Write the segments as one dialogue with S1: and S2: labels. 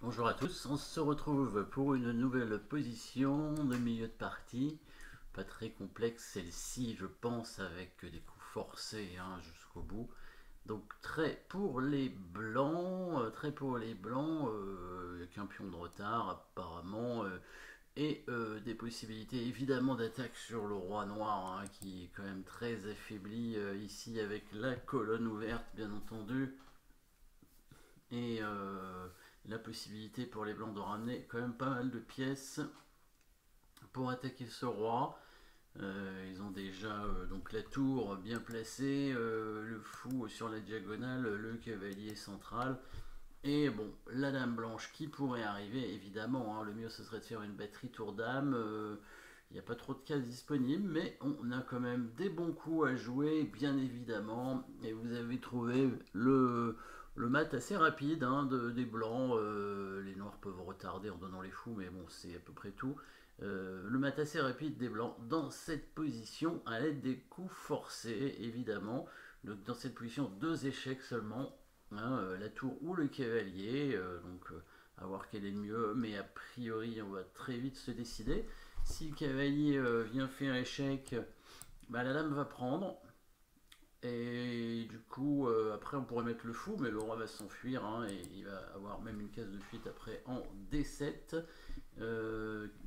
S1: Bonjour à tous, on se retrouve pour une nouvelle position de milieu de partie. Pas très complexe celle-ci, je pense, avec des coups forcés jusqu'au bout. Donc très pour les blancs, avec un pion de retard apparemment, et des possibilités évidemment d'attaque sur le roi noir, qui est quand même très affaibli ici avec la colonne ouverte bien entendu. Et la possibilité pour les blancs de ramener quand même pas mal de pièces pour attaquer ce roi. Ils ont déjà donc la tour bien placée, le fou sur la diagonale, le cavalier central. Et bon, la dame blanche qui pourrait arriver, évidemment, le mieux ce serait de faire une batterie tour dame. Il n'y a pas trop de cases disponibles, mais on a quand même des bons coups à jouer, bien évidemment. Et vous avez trouvé le mat assez rapide des blancs. Les noirs peuvent retarder en donnant les fous, mais bon, c'est à peu près tout. Le mat assez rapide des blancs dans cette position à l'aide des coups forcés, évidemment. Donc dans cette position, deux échecs seulement. La tour ou le cavalier, à voir quel est le mieux, mais a priori on va très vite se décider. Si le cavalier vient faire échec, la dame va prendre, et du coup après on pourrait mettre le fou, mais le roi va s'enfuir, et il va avoir même une case de fuite après en D7,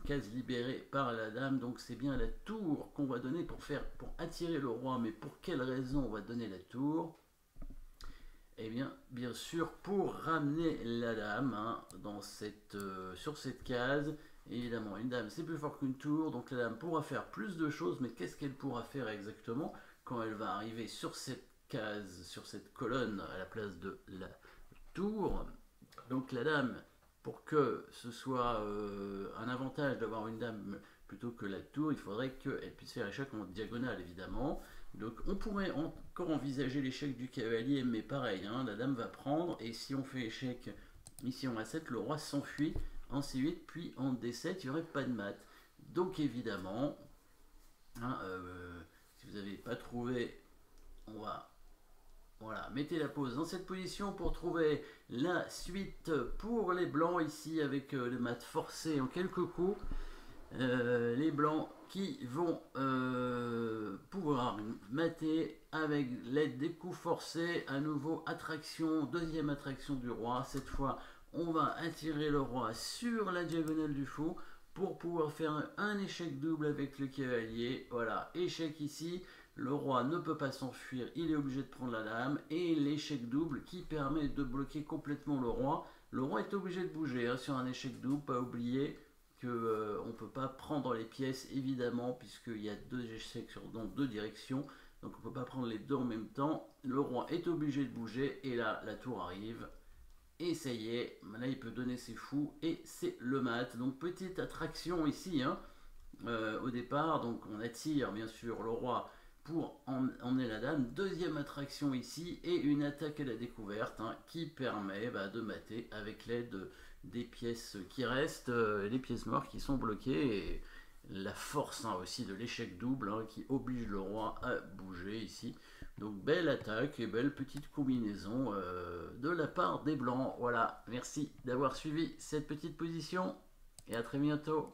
S1: case libérée par la dame. Donc c'est bien la tour qu'on va donner pour attirer le roi, mais pour quelle raison on va donner la tour? Eh bien sûr, pour ramener la dame sur cette case. Évidemment, une dame c'est plus fort qu'une tour, donc la dame pourra faire plus de choses, mais qu'est-ce qu'elle pourra faire exactement quand elle va arriver sur cette case, sur cette colonne à la place de la tour? Donc la dame, pour que ce soit un avantage d'avoir une dame plutôt que la tour, il faudrait qu'elle puisse faire échec en diagonale, évidemment. Donc on pourrait encore envisager l'échec du cavalier, mais pareil, la dame va prendre, et si on fait échec ici en A7, le roi s'enfuit en C8, puis en D7, il n'y aurait pas de mat. Donc évidemment, si vous n'avez pas trouvé, on va... Voilà, mettez la pause dans cette position pour trouver la suite pour les blancs ici avec le mat forcé en quelques coups. Les blancs qui vont pouvoir mater avec l'aide des coups forcés. À nouveau attraction, deuxième attraction du roi. Cette fois on va attirer le roi sur la diagonale du fou pour pouvoir faire un échec double avec le cavalier. Voilà, échec ici, le roi ne peut pas s'enfuir, il est obligé de prendre la dame, et l'échec double qui permet de bloquer complètement le roi. Le roi est obligé de bouger sur un échec double, pas oublier qu'on ne peut pas prendre les pièces évidemment, puisqu'il y a deux échecs dans deux directions, donc on ne peut pas prendre les deux en même temps. Le roi est obligé de bouger, et là la tour arrive, et ça y est, là il peut donner ses fous, et c'est le mat. Donc petite attraction ici au départ, donc on attire bien sûr le roi pour emmener la dame. Deuxième attraction ici, et une attaque à la découverte qui permet de mater avec l'aide des pièces qui restent, les pièces noires qui sont bloquées, et la force aussi de l'échec double qui oblige le roi à bouger ici. Donc belle attaque et belle petite combinaison de la part des blancs. Voilà, merci d'avoir suivi cette petite position, et à très bientôt.